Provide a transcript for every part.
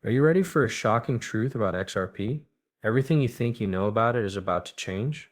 Are you ready for a shocking truth about XRP? Everything you think you know about it is about to change.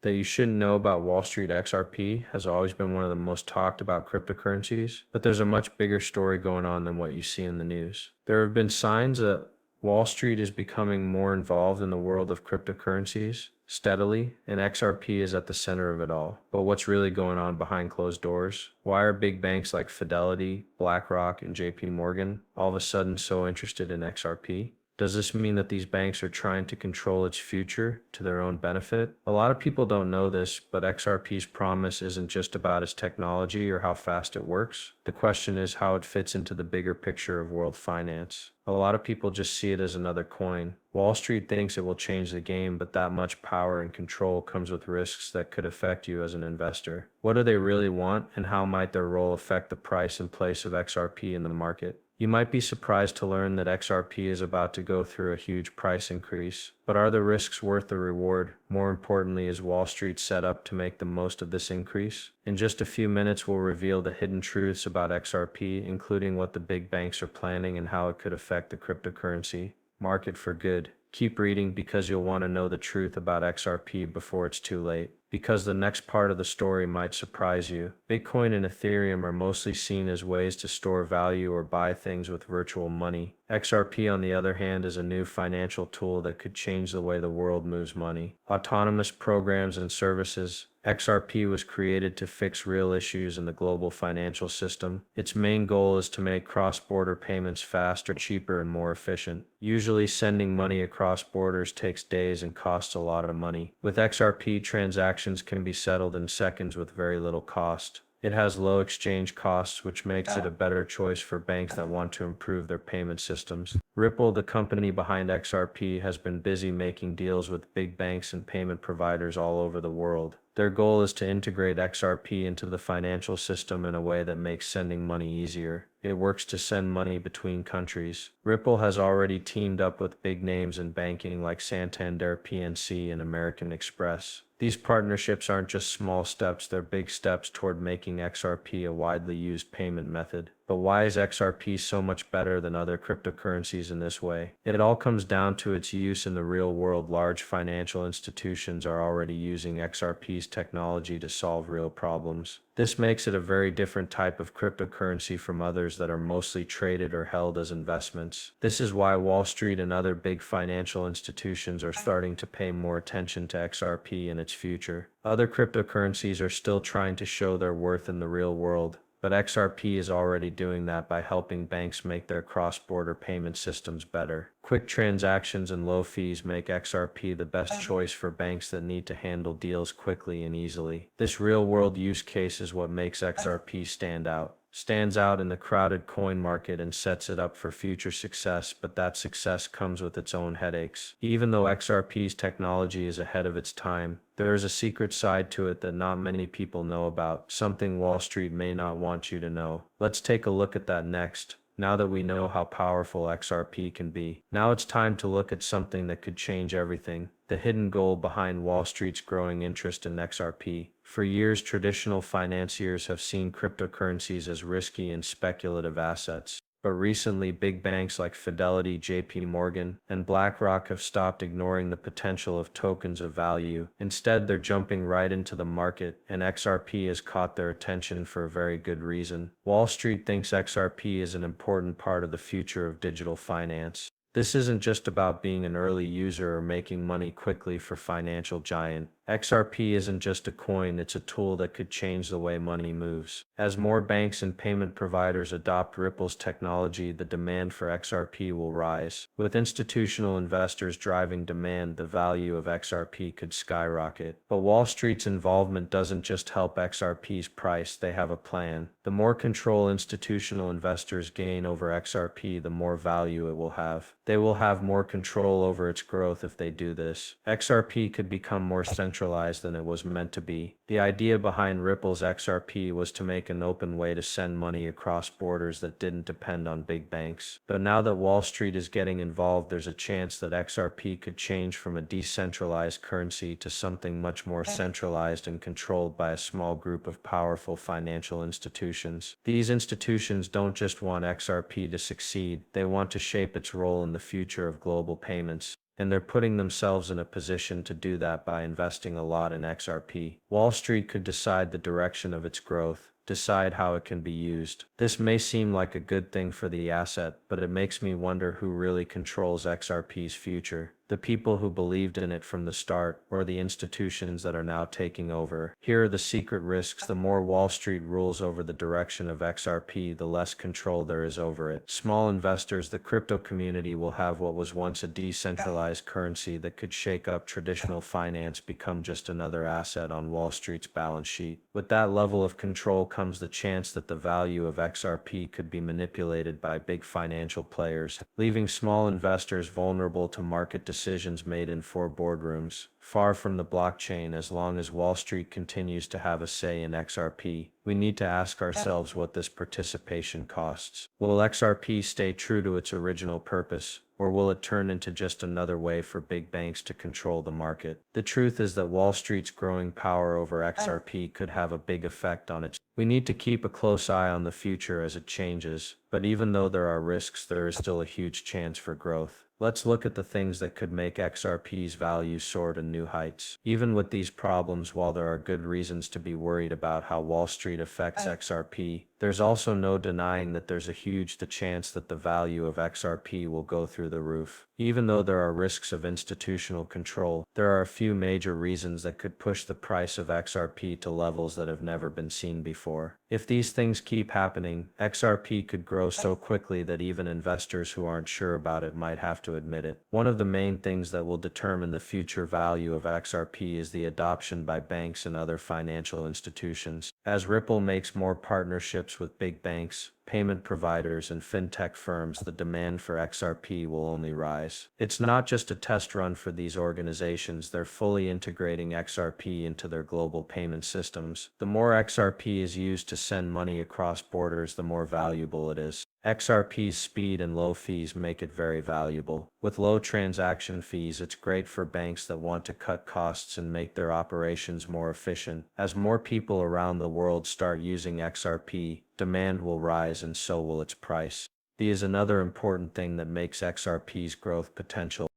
That you shouldn't know about Wall Street. XRP has always been one of the most talked about cryptocurrencies, but there's a much bigger story going on than what you see in the news. There have been signs that Wall Street is becoming more involved in the world of cryptocurrencies steadily, and XRP is at the center of it all. But what's really going on behind closed doors? Why are big banks like Fidelity, BlackRock, and JP Morgan all of a sudden so interested in XRP? Does this mean that these banks are trying to control its future to their own benefit? A lot of people don't know this, but XRP's promise isn't just about its technology or how fast it works. The question is how it fits into the bigger picture of world finance. A lot of people just see it as another coin. Wall Street thinks it will change the game, but that much power and control comes with risks that could affect you as an investor. What do they really want, and how might their role affect the price and place of XRP in the market? You might be surprised to learn that XRP is about to go through a huge price increase. But are the risks worth the reward? More importantly, is Wall Street set up to make the most of this increase? In just a few minutes, we'll reveal the hidden truths about XRP, including what the big banks are planning and how it could affect the cryptocurrency market for good. Keep reading because you'll want to know the truth about XRP before it's too late. Because the next part of the story might surprise you. Bitcoin and Ethereum are mostly seen as ways to store value or buy things with virtual money. XRP, on the other hand, is a new financial tool that could change the way the world moves money. Autonomous programs and services. XRP was created to fix real issues in the global financial system. Its main goal is to make cross-border payments faster, cheaper, and more efficient. Usually, sending money across borders takes days and costs a lot of money. With XRP, transactions can be settled in seconds with very little cost. It has low exchange costs, which makes it a better choice for banks that want to improve their payment systems. Ripple, the company behind XRP, has been busy making deals with big banks and payment providers all over the world. Their goal is to integrate XRP into the financial system in a way that makes sending money easier. It works to send money between countries. Ripple has already teamed up with big names in banking like Santander PNC and American Express. These partnerships aren't just small steps, they're big steps toward making XRP a widely used payment method. But why is XRP so much better than other cryptocurrencies in this way? It all comes down to its use in the real world. Large financial institutions are already using XRP's technology to solve real problems. This makes it a very different type of cryptocurrency from others that are mostly traded or held as investments. This is why Wall Street and other big financial institutions are starting to pay more attention to XRP and its future. Other cryptocurrencies are still trying to show their worth in the real world, but XRP is already doing that by helping banks make their cross-border payment systems better. Quick transactions and low fees make XRP the best choice for banks that need to handle deals quickly and easily. This real-world use case is what makes XRP stands out in the crowded coin market and sets it up for future success, but that success comes with its own headaches. Even though XRP's technology is ahead of its time, there is a secret side to it that not many people know about, something Wall Street may not want you to know. Let's take a look at that next. Now that we know how powerful XRP can be, now it's time to look at something that could change everything. The hidden goal behind Wall Street's growing interest in XRP. For years, traditional financiers have seen cryptocurrencies as risky and speculative assets. But recently, big banks like Fidelity, JP Morgan, and BlackRock have stopped ignoring the potential of tokens of value. Instead, they're jumping right into the market, and XRP has caught their attention for a very good reason. Wall Street thinks XRP is an important part of the future of digital finance. This isn't just about being an early user or making money quickly for financial giant. XRP isn't just a coin, it's a tool that could change the way money moves. As more banks and payment providers adopt Ripple's technology, the demand for XRP will rise. With institutional investors driving demand, the value of XRP could skyrocket. But Wall Street's involvement doesn't just help XRP's price, they have a plan. The more control institutional investors gain over XRP, the more value it will have. They will have more control over its growth if they do this. XRP could become more central decentralized than it was meant to be. The idea behind Ripple's XRP was to make an open way to send money across borders that didn't depend on big banks. But now that Wall Street is getting involved, there's a chance that XRP could change from a decentralized currency to something much more centralized and controlled by a small group of powerful financial institutions. These institutions don't just want XRP to succeed, they want to shape its role in the future of global payments. And they're putting themselves in a position to do that by investing a lot in XRP. Wall Street could decide the direction of its growth, decide how it can be used. This may seem like a good thing for the asset, but it makes me wonder who really controls XRP's future. The people who believed in it from the start, or the institutions that are now taking over. Here are the secret risks. The more Wall Street rules over the direction of XRP, the less control there is over it. Small investors, the crypto community, will have what was once a decentralized currency that could shake up traditional finance become just another asset on Wall Street's balance sheet. With that level of control comes the chance that the value of XRP could be manipulated by big financial players, leaving small investors vulnerable to market decisions made in four boardrooms. Far from the blockchain. As long as Wall Street continues to have a say in XRP, we need to ask ourselves what this participation costs. Will XRP stay true to its original purpose, or will it turn into just another way for big banks to control the market? The truth is that Wall Street's growing power over XRP could have a big effect on its. We need to keep a close eye on the future as it changes, but even though there are risks, there is still a huge chance for growth. Let's look at the things that could make XRP's value soar to new heights. Even with these problems, while there are good reasons to be worried about how Wall Street affects XRP, there's also no denying that there's a huge chance that the value of XRP will go through the roof. Even though there are risks of institutional control, there are a few major reasons that could push the price of XRP to levels that have never been seen before. If these things keep happening, XRP could grow so quickly that even investors who aren't sure about it might have to admit it. One of the main things that will determine the future value of XRP is the adoption by banks and other financial institutions. As Ripple makes more partnerships with big banks, payment providers, and fintech firms, the demand for XRP will only rise. It's not just a test run for these organizations, they're fully integrating XRP into their global payment systems. The more XRP is used to send money across borders, the more valuable it is. XRP's speed and low fees make it very valuable. With low transaction fees, it's great for banks that want to cut costs and make their operations more efficient. As more people around the world start using XRP, demand will rise and so will its price. This is another important thing that makes XRP's growth potential